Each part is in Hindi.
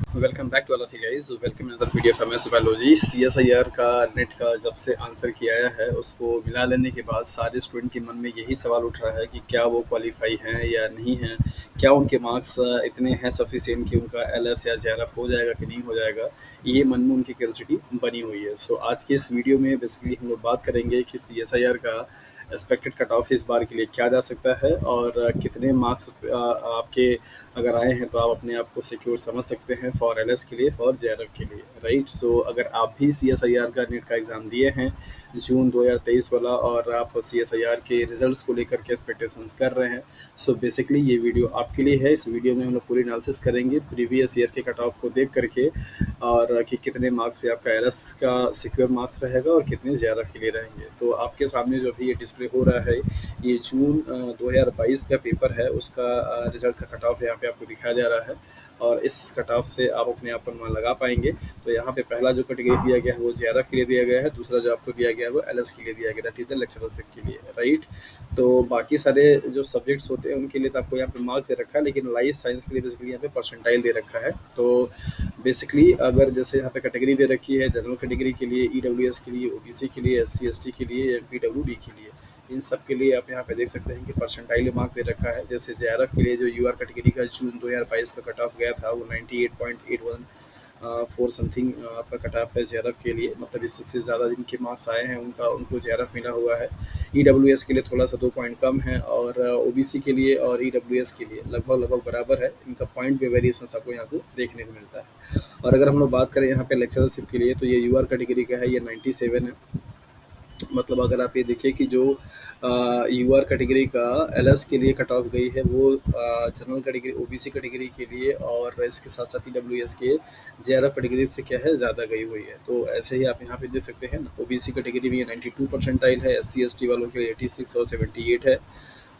Welcome back to all of you guys. Welcome in other video from biology. CSIR का नेट का जब से आंसर किया आया है उसको मिला लेने के बाद सारे स्टूडेंट के मन में यही सवाल उठ रहा है कि क्या वो क्वालिफाई हैं या नहीं हैं, क्या उनके मार्क्स इतने हैं सफिशिएंट कि उनका एलएस या जेआरएफ हो जाएगा कि नहीं हो जाएगा। ये मन में उनकी क्यूरियोसिटी बनी हुई है। सो आज के इस वीडियो में बेसिकली हम लोग बात करेंगे कि सीएसआईआर का एक्सपेक्टेड कट ऑफ इस बार के लिए क्या जा सकता है और कितने मार्क्स आपके अगर आए हैं तो आप अपने आप को सिक्योर समझ सकते हैं फॉर एलएस के लिए, फॉर जेआरएफ के लिए, राइट। सो अगर आप भी सीएसआईआर का नेट का एग्ज़ाम दिए हैं जून 2023 वाला और आप सीएसआईआर के रिजल्ट्स को लेकर के एक्सपेक्टेशंस कर रहे हैं, सो बेसिकली ये वीडियो आपके लिए है। इस वीडियो में हम लोग पूरी एनालिसिस करेंगे प्रीवियस ईयर के कट ऑफ को देख करके और कि कितने मार्क्स पे आपका एलएस का सिक्योर मार्क्स रहेगा और कितने जेआरएफ के लिए रहेंगे। तो आपके सामने जो अभी ये डिस्प्ले हो रहा है ये जून 2022 का पेपर है, उसका रिजल्ट का कट ऑफ यहाँ पे आपको दिखाया जा रहा है और इस कट ऑफ से आप अपने आप को अनुमान लगा पाएंगे। तो यहाँ पे पहला जो कैटेगरी दिया गया है वो जेआरएफ के लिए दिया गया है, दूसरा जो आपको दिया गया है वो एलएस के लिए दिया गया, दैट इज द लेक्चरशिप के लिए, राइट। तो बाकी सारे जो सब्जेक्ट्स होते हैं उनके लिए तो आपको यहाँ पे मार्क्स दे रखा है, लेकिन लाइफ साइंस के लिए बेसिकली यहाँ पे परसेंटाइल दे रखा है। तो बेसिकली अगर जैसे यहाँ पे कैटेगरी दे रखी है जनरल कैटेगरी के लिए, ईडब्ल्यूएस के लिए, ओबीसी के लिए, एससी एसटी के लिए, एमपीडब्ल्यूडी के लिए, इन सब के लिए आप यहाँ पे देख सकते हैं कि परसेंटाइल मार्क दे रखा है। जैसे जेआरएफ के लिए जो यूआर कैटेगरी का जून 2022 का कट ऑफ गया था वो 98.81 फोर समथिंग आपका कट ऑफ है जेआरएफ के लिए, मतलब इससे ज़्यादा जिनके मार्क्स आए हैं उनको जेआरएफ मिला हुआ है। ईडब्ल्यूएस के लिए थोड़ा सा 2 पॉइंट कम है और ओबीसी के लिए और ईडब्ल्यूएस के लिए लगभग लगभग बराबर है। इनका पॉइंट पे वेरिएशन आपको यहाँ को देखने को मिलता है। और अगर हम लोग बात करें यहाँ पे लेक्चरशिप के लिए तो ये यूआर कैटेगरी का है, ये 97 है। मतलब अगर आप ये देखिए कि जो यूआर कैटेगरी का एलएस के लिए कट ऑफ गई है वो जनरल कैटेगरी ओबीसी कैटेगरी के लिए और इसके साथ साथ ईडब्ल्यूएस के जेआरएफ कैटेगरी से क्या है ज़्यादा गई हुई है। तो ऐसे ही आप यहाँ पे देख सकते हैं ओबीसी कैटेगरी में 92 परसेंटाइल है, एससी एसटी वालों के लिए 86 और 78 है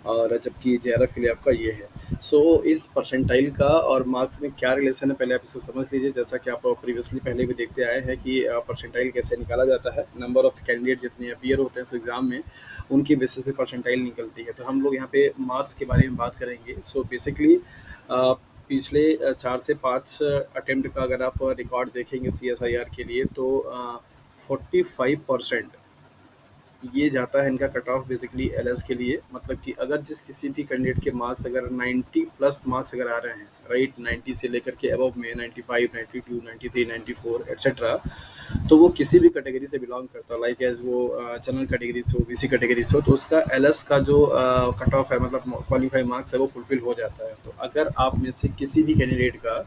और जबकि जेआरएफ के लिए आपका ये है। सो इस परसेंटाइल का और मार्क्स में क्या रिलेशन है पहले आप इसको समझ लीजिए। जैसा कि आप प्रीवियसली पहले भी देखते आए हैं कि परसेंटाइल कैसे निकाला जाता है, नंबर ऑफ कैंडिडेट जितने अपीयर होते हैं उस एग्ज़ाम में उनकी बेसिस पे परसेंटाइल निकलती है। तो हम लोग यहाँ पे मार्क्स के बारे में बात करेंगे। सो बेसिकली पिछले 4 से 5 अटेम्प्ट का अगर आप रिकॉर्ड देखेंगे सीएसआईआर के लिए तो 45% ये जाता है इनका कट ऑफ बेसिकली एलएस के लिए। मतलब कि अगर जिस किसी भी कैंडिडेट के मार्क्स अगर 90 प्लस मार्क्स अगर आ रहे हैं, राइट, 90 से लेकर के अबव में 95, 92, 93, 94 एक्सेट्रा, तो वो किसी भी कैटेगरी से बिलोंग करता है, लाइक एज वो जनरल कैटेगरी से हो, बीसी कैटेगरी से हो, तो उसका एलएस का जो कट ऑफ है मतलब क्वालिफाई मार्क्स है वो फुलफिल हो जाता है। तो अगर आप में से किसी भी कैंडिडेट का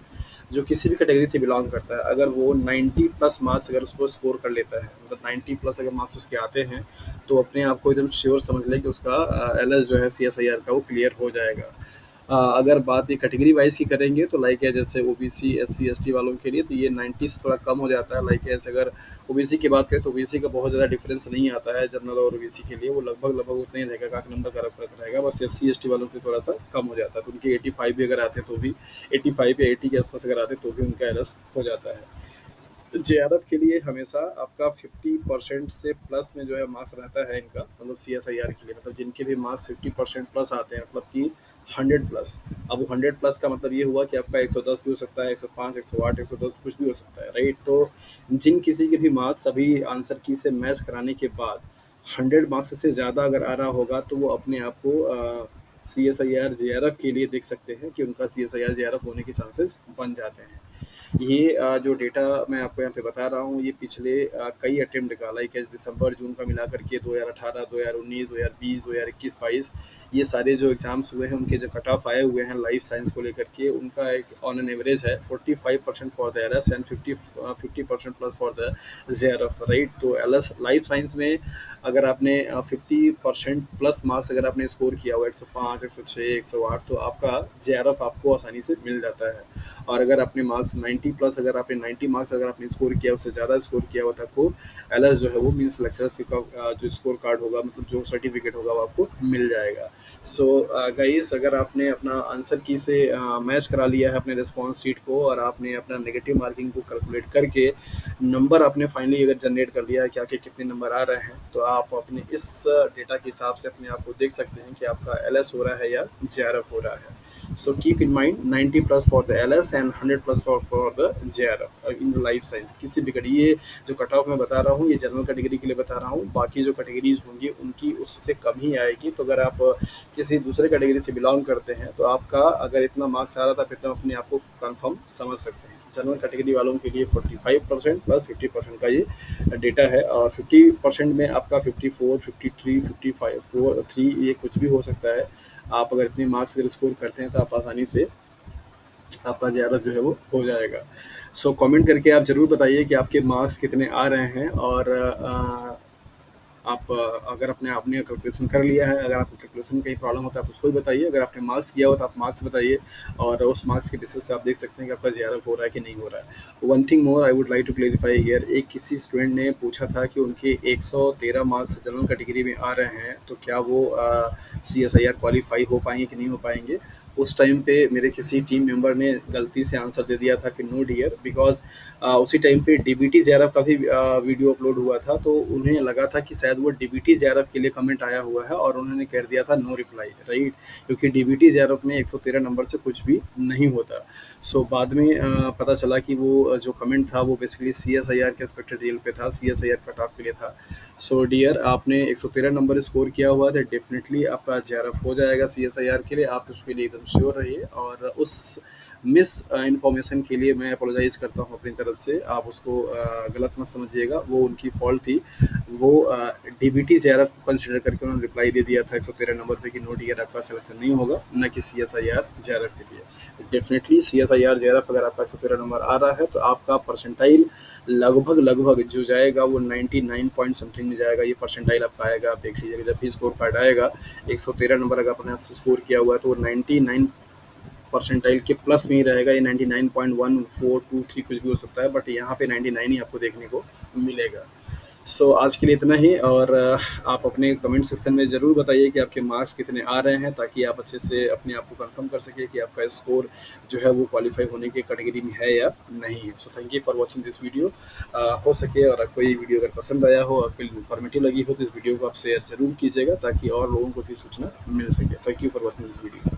जो किसी भी कैटेगरी से बिलोंग करता है अगर वो 90 प्लस मार्क्स अगर उसको स्कोर कर लेता है, मतलब 90 प्लस अगर मार्क्स उसके आते हैं, तो अपने आप को एकदम श्योर समझ लें कि उसका एलएस जो है सीएसआईआर का वो क्लियर हो जाएगा। अगर बात ये कैटेगरी वाइज की करेंगे तो लाइक है जैसे ओबीसी एससी एसटी वालों के लिए तो ये 90 से थोड़ा कम हो जाता है। लाइक ऐसे अगर ओबीसी की बात करें तो ओबीसी का बहुत ज़्यादा डिफरेंस नहीं आता है जनरल और ओबीसी के लिए, वो लगभग लगभग उतना ही रहेगा, काफ़ी नंबर का फर्क रहेगा। बस एससी एसटी वालों के थोड़ा सा कम हो जाता है, तो उनके 85 भी अगर आते हैं तो भी 85 या 80 के आसपास अगर आते हैं तो भी उनका एलएस हो जाता है। जेआरएफ के लिए हमेशा आपका 50% से प्लस में जो है मार्क्स रहता है इनका, मतलब सीएसआईआर के लिए, मतलब जिनके भी मार्क्स 50% प्लस आते हैं, मतलब कि 100 प्लस। अब वो 100 प्लस का मतलब ये हुआ कि आपका 110 भी हो सकता है, 105, 108, 110 कुछ भी हो सकता है, राइट। तो जिन किसी के भी मार्क्स अभी आंसर की से मैच कराने के बाद 100 मार्क्स से ज़्यादा अगर आ रहा होगा तो वो अपने आप को सीएसआईआर जेआरएफ के लिए देख सकते हैं कि उनका सीएसआईआर जेआरएफ होने के चांसेस बन जाते हैं। ये जो डेटा मैं आपको यहाँ पे बता रहा हूँ ये पिछले कई अटेम्प्ट का, लाइक दिसंबर जून का मिला करके 2018, 2019, 2020, 2021, 22, ये सारे जो एग्जाम्स हुए हैं उनके जो कट ऑफ आए हुए हैं लाइफ साइंस को लेकर के, उनका एक ऑन एन एवरेज है 45% for the LS and 50% plus for the JRF, right. तो एलएस लाइफ साइंस में अगर आपने 50% प्लस मार्क्स अगर आपने स्कोर किया हुआ 105, 106, 108, तो आपका जेआरएफ आपको आसानी से मिल जाता है। और अगर आपने मार्क्स 90 प्लस अगर आपने 90 मार्क्स अगर आपने स्कोर किया, उससे ज़्यादा स्कोर किया हुआ था, आपको एलएस जो है वो मीन्स लेक्चरशिप का जो स्कोर कार्ड होगा, मतलब जो सर्टिफिकेट होगा वो आपको मिल जाएगा। सो गाइस, अगर आपने अपना आंसर की से मैच करा लिया है अपने रिस्पॉन्स शीट को और आपने अपना नेगेटिव मार्किंग को कैलकुलेट करके नंबर आपने फाइनली अगर जनरेट कर लिया है कि आके कितने नंबर आ रहे हैं, तो आप अपने इस डेटा के हिसाब से अपने आप को देख सकते हैं कि आपका एलएस हो रहा है या जेआरएफ हो रहा है। So keep in mind 90 plus for the LS and 100 plus for the JRF in the life science किसी भी कैटेगरी। ये जो कट ऑफ मैं बता रहा हूँ ये जनरल कैटेगरी के लिए बता रहा हूँ, बाकी जो कैटेगरीज होंगी उनकी उससे कम ही आएगी। तो अगर आप किसी दूसरे कैटेगरी से बिलोंग करते हैं तो आपका अगर इतना मार्क्स आ रहा था फिर तो अपने आप को कंफर्म समझ सकते हैं। जनरल कैटेगरी वालों के लिए 45% प्लस 50% का ये डेटा है, और 50% में आपका 54, 53, 55, 4, 3 ये कुछ भी हो सकता है। आप अगर इतने मार्क्स अगर स्कोर करते हैं तो आप आसानी से आपका जेआरएफ जो है वो हो जाएगा। सो कमेंट करके आप ज़रूर बताइए कि आपके मार्क्स कितने आ रहे हैं, और आप अगर अपने आपने कैलकुलेशन कर लिया है, अगर आपको कैलकुलेशन में कहीं प्रॉब्लम होता है आप उसको भी बताइए। अगर आपने मार्क्स किया हो तो आप मार्क्स बताइए, और उस मार्क्स के बेसिस पे आप देख सकते हैं कि आपका जेआरएफ हो रहा है कि नहीं हो रहा है। One thing more I would like to clarify here, एक किसी स्टूडेंट ने पूछा था कि उनके 113 मार्क्स जनरल कैटेगरी में आ रहे हैं तो क्या वो CSIR क्वालिफाई हो पाएंगे कि नहीं हो पाएंगे। उस टाइम पे मेरे किसी टीम मेंबर ने गलती से आंसर दे दिया था कि नो डियर, बिकॉज उसी टाइम पे डीबीटी जेआरएफ का भी वीडियो अपलोड हुआ था, तो उन्हें लगा था कि शायद वो डीबीटी जेआरएफ के लिए कमेंट आया हुआ है और उन्होंने कह दिया था नो रिप्लाई, राइट, क्योंकि डीबीटी जेआरएफ में 113 नंबर से कुछ भी नहीं होता। सो बाद में पता चला कि वो जो कमेंट था वो बेसिकली CSIR के एक्सपेक्टेड रियल पे था, CSIR कट ऑफ के लिए था। सो डियर, आपने 113 नंबर स्कोर किया हुआ है तो डेफिनेटली आपका जेआरएफ हो जाएगा CSIR के लिए, आप उसके लिए एकदम श्योर रहिए। और उस मिस इन्फॉर्मेशन के लिए मैं अपोलोजाइज़ करता हूँ अपनी तरफ से, आप उसको गलत मत समझिएगा, वो उनकी फॉल्ट थी। वो डीबीटी जेआरएफ को कंसिडर करके उन्होंने रिप्लाई दे दिया था 113 नंबर पे कि नो डियर आपका सिलेक्शन नहीं होगा, न कि CSIR जेआरएफ के लिए। डेफिनेटली CSIR जेआरएफ अगर आपका 113 नंबर आ रहा है तो आपका परसेंटाइल लगभग लगभग जो जाएगा वो 99 पॉइंट समथिंग में जाएगा, ये परसेंटाइल आपका आएगा। आप देख लीजिएगा जब भी स्कोर कार्ड आएगा 113 नंबर अगर आपने आपसे स्कोर किया हुआ है तो वो 99 परसेंटाइल के प्लस में ही रहेगा। ये 99.1423 कुछ भी हो सकता है, बट यहाँ पे 99 ही आपको देखने को मिलेगा। सो आज के लिए इतना ही, और आप अपने कमेंट सेक्शन में ज़रूर बताइए कि आपके मार्क्स कितने आ रहे हैं, ताकि आप अच्छे से अपने आप को कंफर्म कर सकें कि आपका स्कोर जो है वो क्वालिफाई होने की कैटेगरी में है या नहीं है। So thank you for watching this video. हो सके और आपको ये वीडियो अगर पसंद आया हो, आपके लिए इन्फॉर्मेटिव लगी हो, तो इस वीडियो को आप शेयर ज़रूर कीजिएगा ताकि और लोगों को भी सूचना मिल सके। Thank you for watching this video.